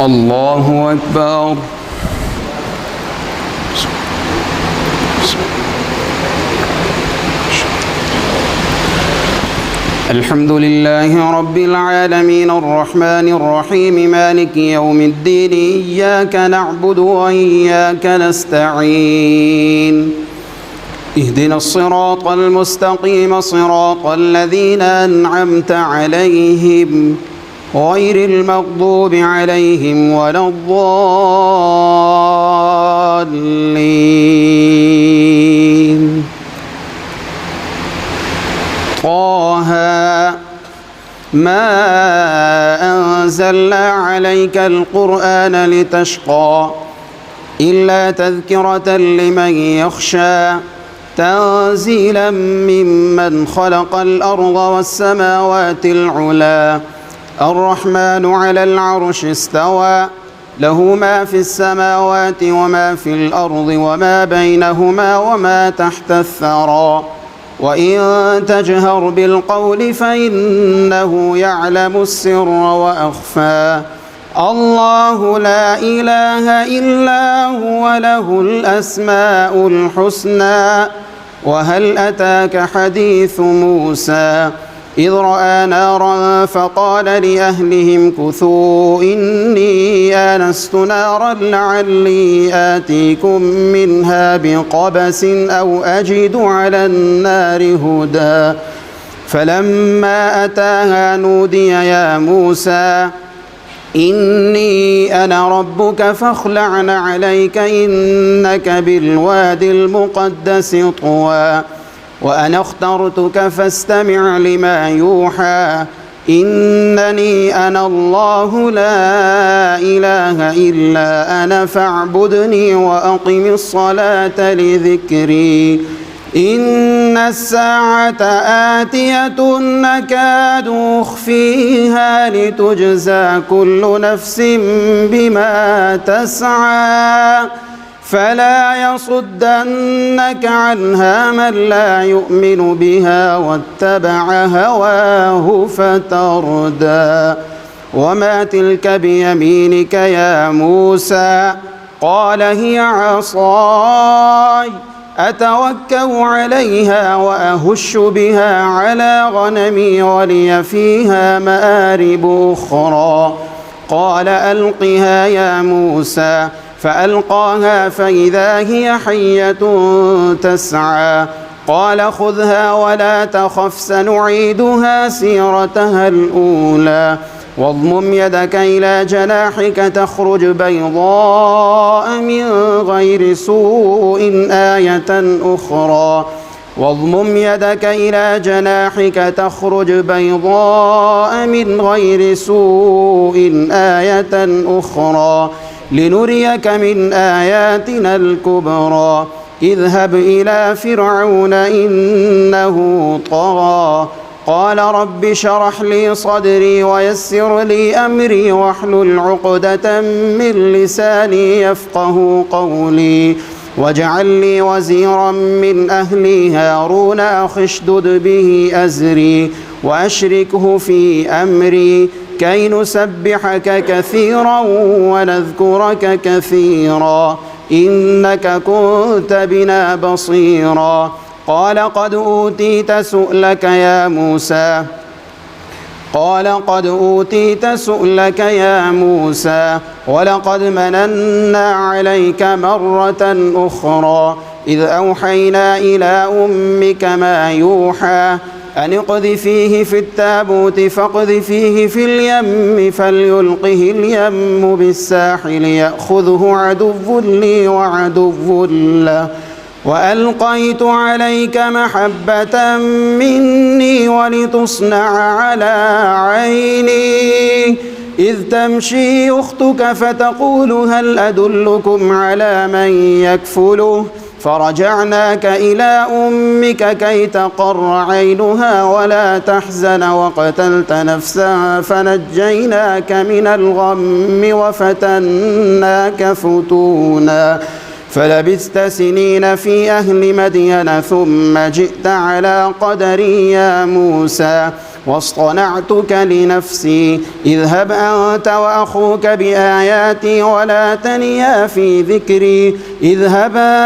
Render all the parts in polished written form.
الله أكبر. الحمد لله رب العالمين الرحمن الرحيم مالك يوم الدين إياك نعبد وإياك نستعين اهدنا الصراط المستقيم صراط الذين أنعمت عليهم غير المغضوب عليهم ولا الضالين. طه ما أنزلنا عليك القرآن لتشقى إلا تذكرة لمن يخشى تنزيلا ممن خلق الأرض والسماوات العلى الرحمن على العرش استوى له ما في السماوات وما في الأرض وما بينهما وما تحت الثرى وإن تجهر بالقول فإنه يعلم السر وأخفى الله لا إله إلا هو له الأسماء الحسنى. وهل أتاك حديث موسى إذ رأى نارا فقال لأهلهم كثوا إني آنست نارا لعلي آتيكم منها بقبس أو أجد على النار هدى فلما أتاها نودي يا موسى إني أنا ربك فاخلع عليك إنك بالوادي المقدس طوى وأنا اخترتك فاستمع لما يوحى إنني أنا الله لا إله إلا أنا فاعبدني وأقم الصلاة لذكري إن الساعة آتية نكاد أخفيها لتجزى كل نفس بما تسعى فلا يصدنك عنها من لا يؤمن بها واتبع هواه فتردى. وما تلك بيمينك يا موسى قال هي عصاي أتوكأ عليها وأهش بها على غنمي ولي فيها مآرب أخرى قال ألقها يا موسى فألقاها فإذا هي حية تسعى قال خذها ولا تخف سنعيدها سيرتها الأولى واضمم يدك إلى جناحك تخرج بيضاء من غير سوء آية أخرى واضمم يدك إلى جناحك تخرج بيضاء من غير سوء آية أخرى لنريك من آياتنا الكبرى اذهب إلى فرعون إنه طغى قال رب اشرح لي صدري ويسر لي أمري واحلل عقدة من لساني يفقه قولي واجعل لي وزيرا من أهلي هارون أخي اشدد به أزري وأشركه في أمري كي نسبحك كثيرا ونذكرك كثيرا إنك كنت بنا بصيرا قال قد أوتيت سؤلك يا موسى ولقد مننا عليك مرة أخرى إذ أوحينا إلى أمك ما يوحى أن اقذفيه في التابوت فاقذفيه في اليم فليلقه اليم بالساحل يأخذه عدو لي وعدو له وألقيت عليك محبة مني ولتصنع على عيني إذ تمشي أختك فتقول هل أدلكم على من يكفله فرجعناك إلى أمك كي تقر عينها ولا تحزن وقتلت نفسا فنجيناك من الغم وفتناك فتونا فلبثت سنين في أهل مدين ثم جئت على قدري يا موسى واصطنعتك لنفسي اذهب أنت وأخوك بآياتي ولا تنيا في ذكري اذهبا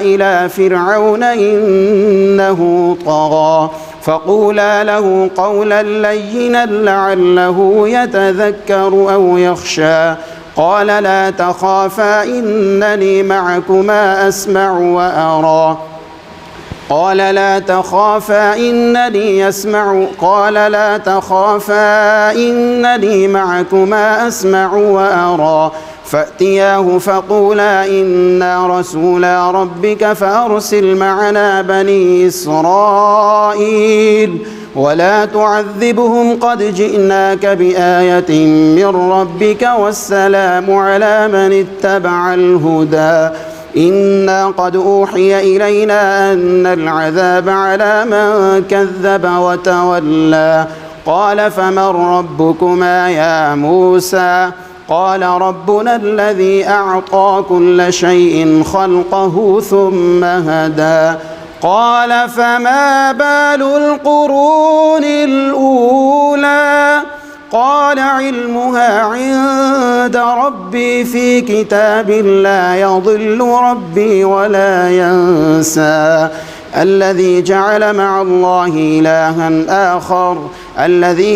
إلى فرعون إنه طغى فقولا له قولا لينا لعله يتذكر أو يخشى قال لا تخافا إنني معكما أسمع وأرى قال لا تخافا إنني معكما أسمع وأرى فأتياه فقولا إنا رسولا ربك فأرسل معنا بني إسرائيل ولا تعذبهم قد جئناك بآية من ربك والسلام على من اتبع الهدى إنا قد أوحي إلينا أن العذاب على من كذب وتولى قال فمن ربكما يا موسى قال ربنا الذي أعطى كل شيء خلقه ثم هدى قال فما بال القرون الأولى قال علمها عند ربي في كتاب لا يضل ربي ولا ينسى الذي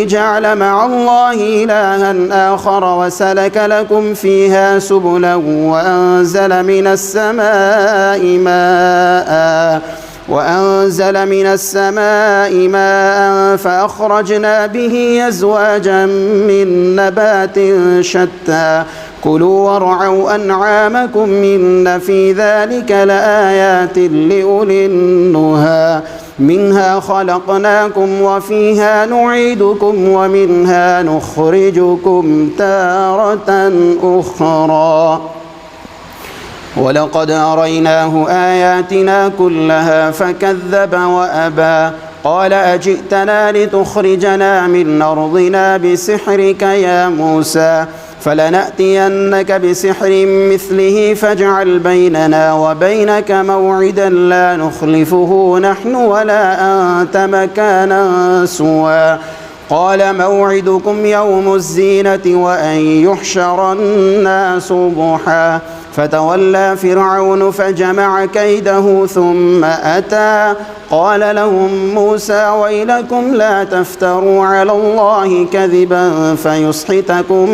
جعل مع الله إلها آخر وسلك لكم فيها سبلا وأنزل من السماء ماء فأخرجنا به أزواجا من نبات شتى كلوا وارعوا أنعامكم إن في ذلك لآيات لأولي النهى منها خلقناكم وفيها نعيدكم ومنها نخرجكم تارة أخرى ولقد أريناه آياتنا كلها فكذب وأبى قال أجئتنا لتخرجنا من أرضنا بسحرك يا موسى فلنأتينك بسحر مثله فاجعل بيننا وبينك موعدا لا نخلفه نحن ولا أنت مكانا سوى قال موعدكم يوم الزينة وأن يحشر الناس ضحى فتولى فرعون فجمع كيده ثم أتى قال لهم موسى ويلكم لا تفتروا على الله كذبا فيسحتكم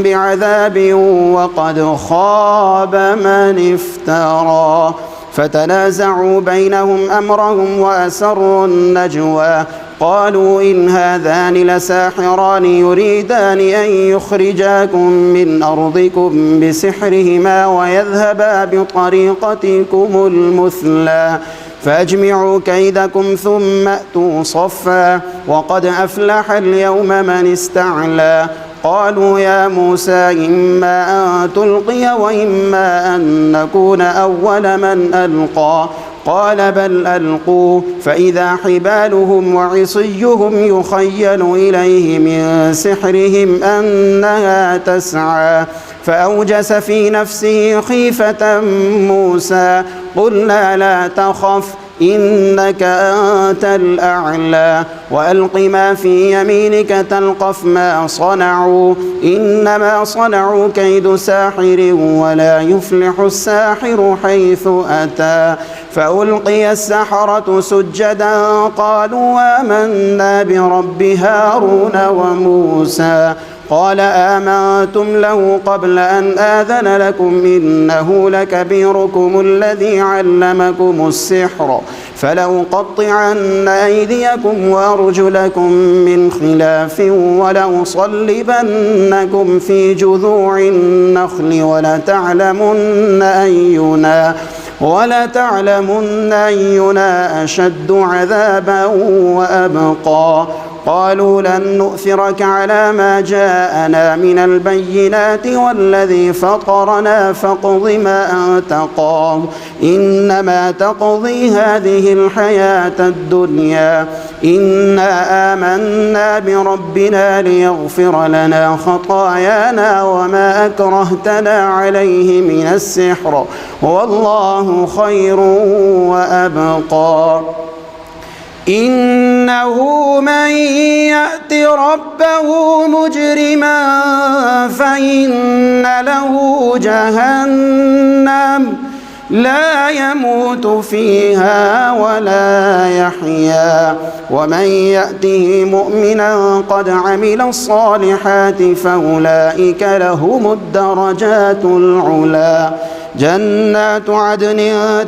بعذاب وقد خاب من افترى فتنازعوا بينهم أمرهم وأسروا النجوى قالوا إن هذان لساحران يريدان أن يخرجاكم من أرضكم بسحرهما ويذهبا بطريقتكم المثلى فأجمعوا كيدكم ثم أتوا صفا وقد أفلح اليوم من استعلى قالوا يا موسى إما أن تلقي وإما أن نكون أول من ألقى قال بل ألقوا فإذا حبالهم وعصيهم يخيل إليه من سحرهم أنها تسعى فأوجس في نفسه خيفة موسى قلنا لا تخف إنك أنت الأعلى وألق ما في يمينك تلقف ما صنعوا إنما صنعوا كيد ساحر ولا يفلح الساحر حيث أتى فألقي السحرة سجدا قالوا آمنا برب هارون وموسى قال آمنتم له قبل أن آذن لكم إنه لكبيركم الذي علمكم السحر فلأقطعن أيديكم وأرجلكم من خلاف ولأصلبنكم في جذوع النخل ولتعلمن أينا أشد عذابا وأبقى قالوا لن نؤثرك على ما جاءنا من البينات والذي فطرنا فاقض ما أنت قاض إنما تقضي هذه الحياة الدنيا إنا آمنا بربنا ليغفر لنا خطايانا وما أكرهتنا عليه من السحر والله خير وأبقى إنه من يأت ربه مجرما فإن له جهنم لا يموت فيها ولا يحيا ومن يأته مؤمنا قد عمل الصالحات فأولئك لهم الدرجات العلى جنات عدن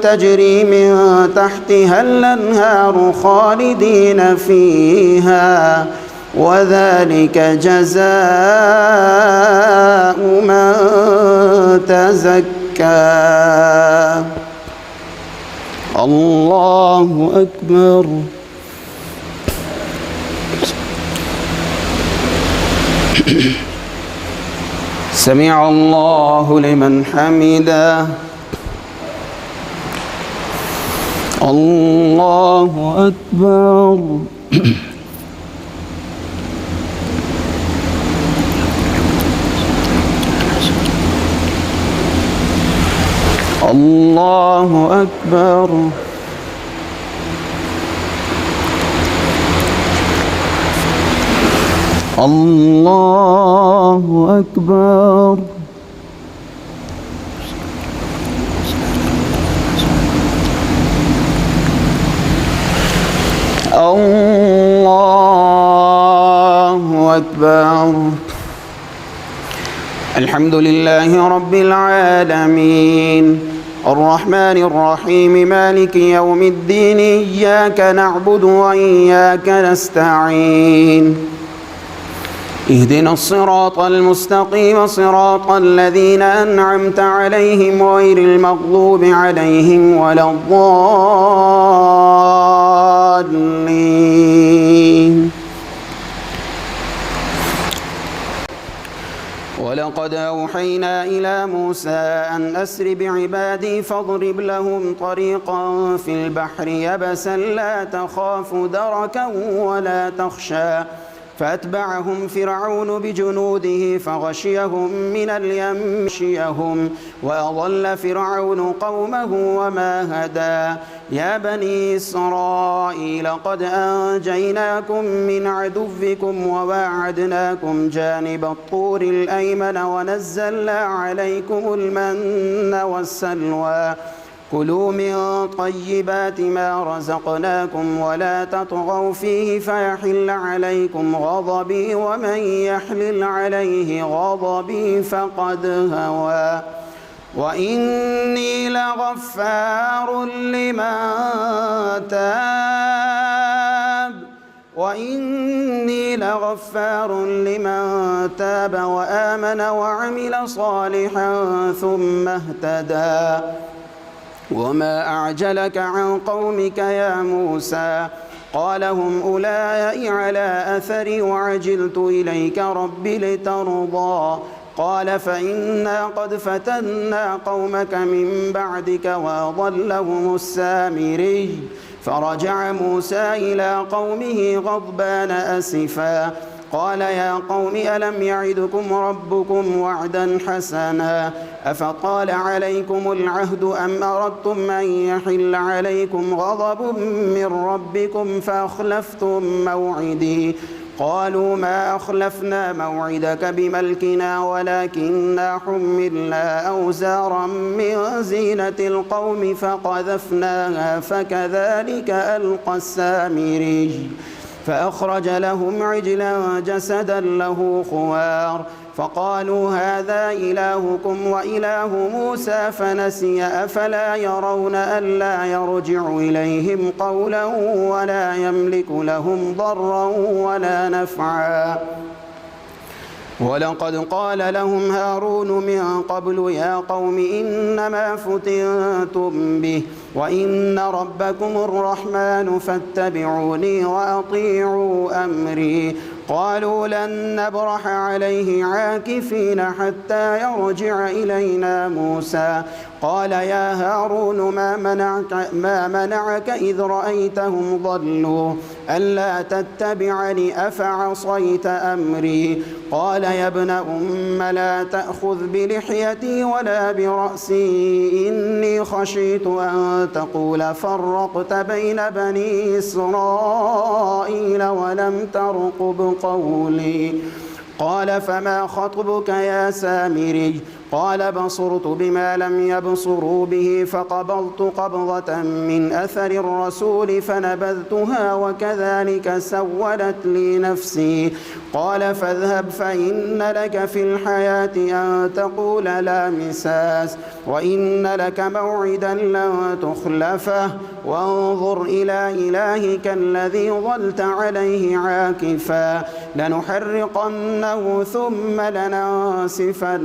تجري من تحتها الأنهار خالدين فيها وذلك جزاء من تزكى. الله أكبر. سمع الله لمن حمده. الله أكبر. الله أكبر. الله أكبر. الله أكبر. الحمد لله رب العالمين الرحمن الرحيم مالك يوم الدين إياك نعبد وإياك نستعين اهدنا الصراط المستقيم صراط الذين أنعمت عليهم غير المغضوب عليهم ولا الضالين. ولقد أوحينا إلى موسى أن أسر بعبادي فاضرب لهم طريقا في البحر يبسا لا تخاف دركا ولا تخشى فأتبعهم فرعون بجنوده فغشيهم من اليم غشيهم وأضل فرعون قومه وما هدى. يا بني إسرائيل قد أنجيناكم من عدوكم وواعدناكم جانب الطور الأيمن ونزلنا عليكم المن والسلوى كلوا من طيبات ما رزقناكم ولا تطغوا فيه فيحل عليكم غضبي ومن يحلل عليه غضبي فقد هوى وإني لغفار لمن تاب وآمن وعمل صالحا ثم اهتدى. وما أعجلك عن قومك يا موسى قال هم أولئك على أثري وعجلت إليك رب لترضى قال فإنا قد فتنا قومك من بعدك وأضلهم السامري فرجع موسى إلى قومه غضبان أسفا قال يا قوم ألم يعدكم ربكم وعدا حسنا أفطال عليكم العهد أم أردتم أن يحل عليكم غضب من ربكم فأخلفتم موعدي قالوا ما أخلفنا موعدك بملكنا ولكننا حملنا أوزارا من زينة القوم فقذفناها فكذلك ألقى السامري فأخرج لهم عجلا جسدا له خوار فقالوا هذا إلهكم وإله موسى فنسي أفلا يرون ألا يرجع إليهم قولا ولا يملك لهم ضرا ولا نفعا ولقد قال لهم هارون من قبل يا قوم إنما فتنتم به وإن ربكم الرحمن فاتبعوني وأطيعوا أمري قالوا لن نبرح عليه عاكفين حتى يرجع إلينا موسى قال يا هارون ما منعك إذ رأيتهم ضلوا ألا تتبعني أفعصيت أمري قال يا ابن أم لا تأخذ بلحيتي ولا برأسي إني خشيت أن تقول فرقت بين بني إسرائيل ولم ترقب قولي قال فما خطبك يا سامري قال بصرت بما لم يبصروا به فقبضت قبضة من أثر الرسول فنبذتها وكذلك سولت لي نفسي قال فاذهب فإن لك في الحياة أن تقول لا مساس وإن لك موعدا لن تخلفه وانظر إلى إلهك الذي ظلت عليه عاكفا لنحرقنه ثم لننسفنه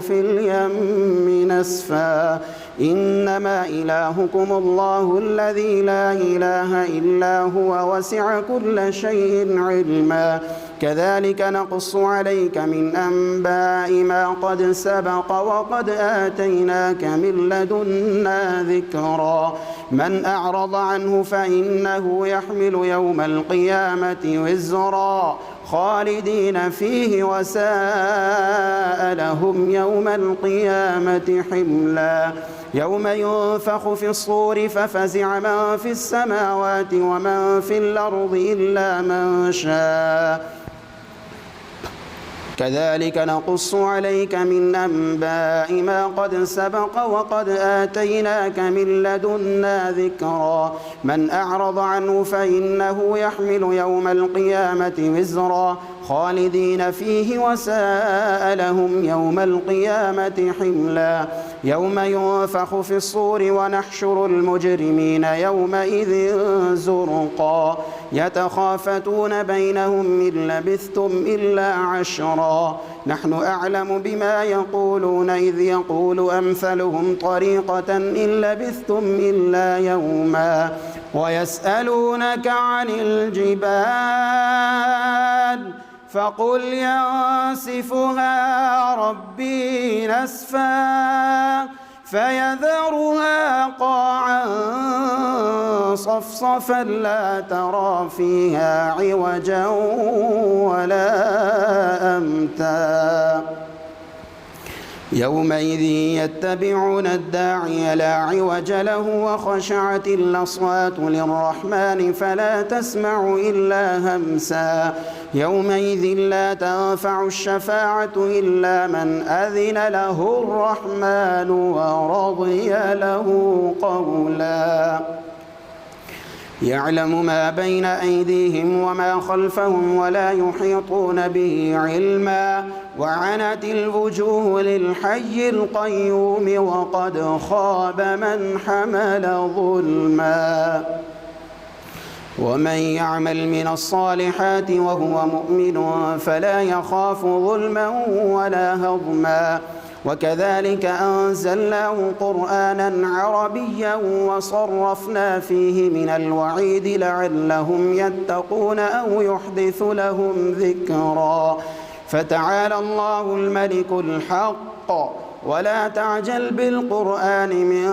في اليم نسفا إنما إلهكم الله الذي لا إله إلا هو وسع كل شيء علما كذلك نقص عليك من أنباء ما قد سبق وقد آتيناك من لدنا ذكرا من أعرض عنه فإنه يحمل يوم القيامة وزرا خالدين فيه وساء لهم يوم القيامة حملا يوم ينفخ في الصور ففزع من في السماوات ومن في الأرض إلا من شاء كذلك نقص عليك من أنباء ما قد سبق وقد آتيناك من لدنا ذكرا من أعرض عنه فإنه يحمل يوم القيامة وزرا خالدين فيه وساء لهم يوم القيامة حملا يوم ينفخ في الصور ونحشر المجرمين يومئذ زرقا يتخافتون بينهم إن لبثتم إلا عشرا نحن أعلم بما يقولون إذ يقول أمثلهم طريقة إن لبثتم إلا يوما ويسألونك عن الجبال فقل ينسفها ربي نسفا فيذرها قاعا صفصفا لا ترى فيها عوجا ولا أمتا يومئذ يتبعون الداعي لا عوج له وخشعت الأصوات للرحمن فلا تسمع إلا همسا يومئذ لا تنفع الشفاعة إلا من أذن له الرحمن ورضي له قولا يعلم ما بين أيديهم وما خلفهم ولا يحيطون به علما وعنت الوجوه للحي القيوم وقد خاب من حمل ظلما ومن يعمل من الصالحات وهو مؤمن فلا يخاف ظلما ولا هضما وكذلك أنزلناه قرآنا عربيا وصرفنا فيه من الوعيد لعلهم يتقون أو يحدث لهم ذكرا فتعالى الله الملك الحق ولا تعجل بالقرآن من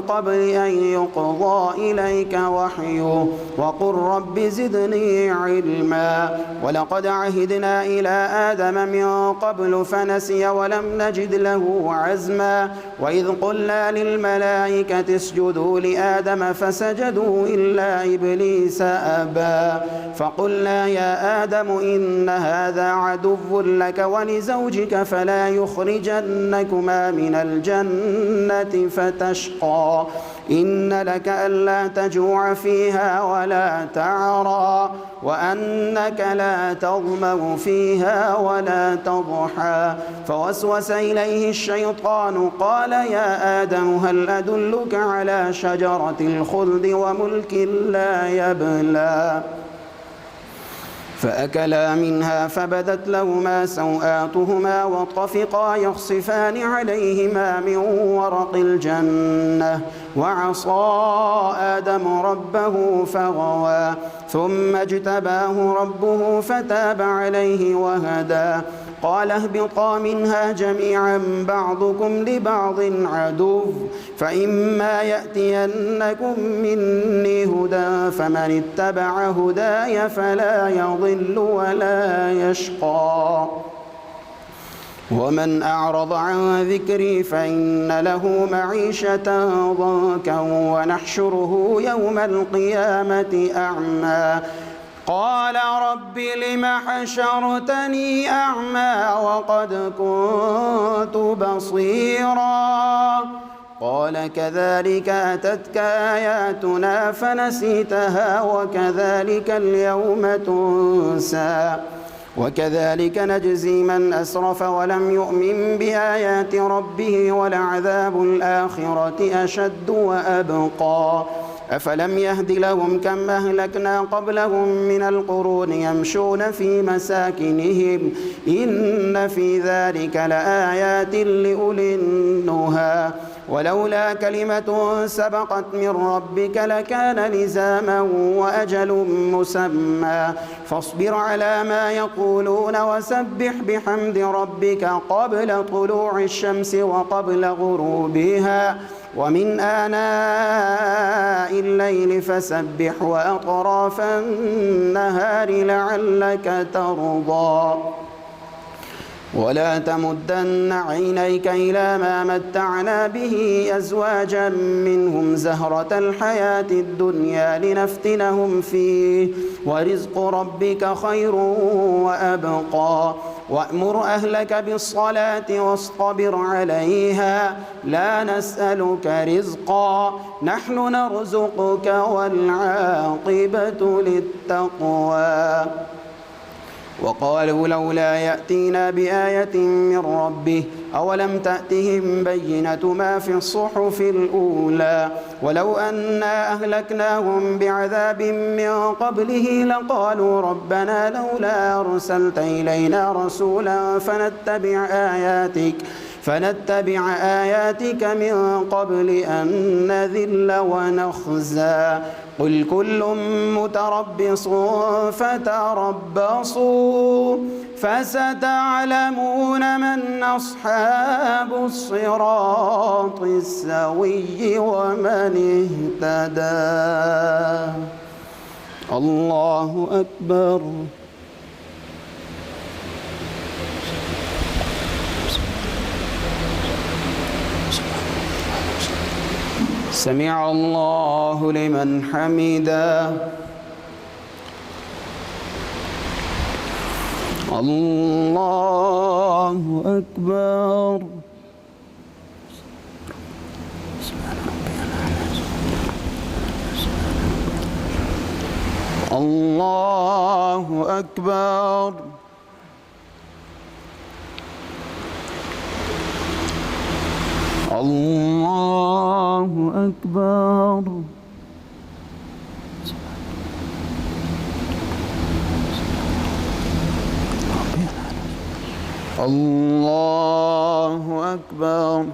قبل أن يقضى إليك وحيه وقل رب زدني علما ولقد عهدنا إلى آدم من قبل فنسي ولم نجد له عزما وإذ قلنا للملائكة اسجدوا لآدم فسجدوا إلا إبليس أبى فقلنا يا آدم إن هذا عدو لك ولزوجك فلا يخرجنكما من الجنة فتشقى إن لك ألا تجوع فيها ولا تعرى وأنك لا تظمأ فيها ولا تضحى فوسوس إليه الشيطان قال يا آدم هل أدلك على شجرة الخلد وملك لا يبلى فأكلا منها فبدت لهما سوآتهما وطفقا يخصفان عليهما من ورق الجنة وعصى آدم ربه فغوى ثم اجتباه ربه فتاب عليه وهدى قال اهبطا منها جميعا بعضكم لبعض عدو فإما يأتينكم مني هدى فمن اتبع هداي فلا يضل ولا يشقى ومن أعرض عن ذكري فإن له معيشة ضنكا ونحشره يوم القيامة أعمى قال رب لم حشرتني أعمى وقد كنت بصيرا قال كذلك أتتك آياتنا فنسيتها وكذلك اليوم تنسى وكذلك نجزي من أسرف ولم يؤمن بآيات ربه ولعذاب الآخرة أشد وأبقى أفلم يهد لهم كم أهلكنا قبلهم من القرون يمشون في مساكنهم إن في ذلك لآيات لأولي النهى ولولا كلمة سبقت من ربك لكان لزاما وأجل مسمى فاصبر على ما يقولون وسبح بحمد ربك قبل طلوع الشمس وقبل غروبها ومن آناء الليل فسبح وأطراف النهار لعلك ترضى ولا تمدن عينيك إلى ما متعنا به أزواجا منهم زهرة الحياة الدنيا لنفتنهم فيه ورزق ربك خير وأبقى وأمر أهلك بالصلاة واصطبر عليها لا نسألك رزقا نحن نرزقك والعاقبة للتقوى وقالوا لولا يأتينا بآية من ربه أولم تأتهم بينة ما في الصحف الأولى ولو أنا أهلكناهم بعذاب من قبله لقالوا ربنا لولا أرسلت إلينا رسولا فنتبع آياتك من قبل أن نذل ونخزى قل كل متربص فتربصوا فستعلمون من أصحاب الصراط السوي ومن اهتدى الله أكبر سمع الله لمن حمده الله أكبر الله أكبر الله أكبر الله أكبر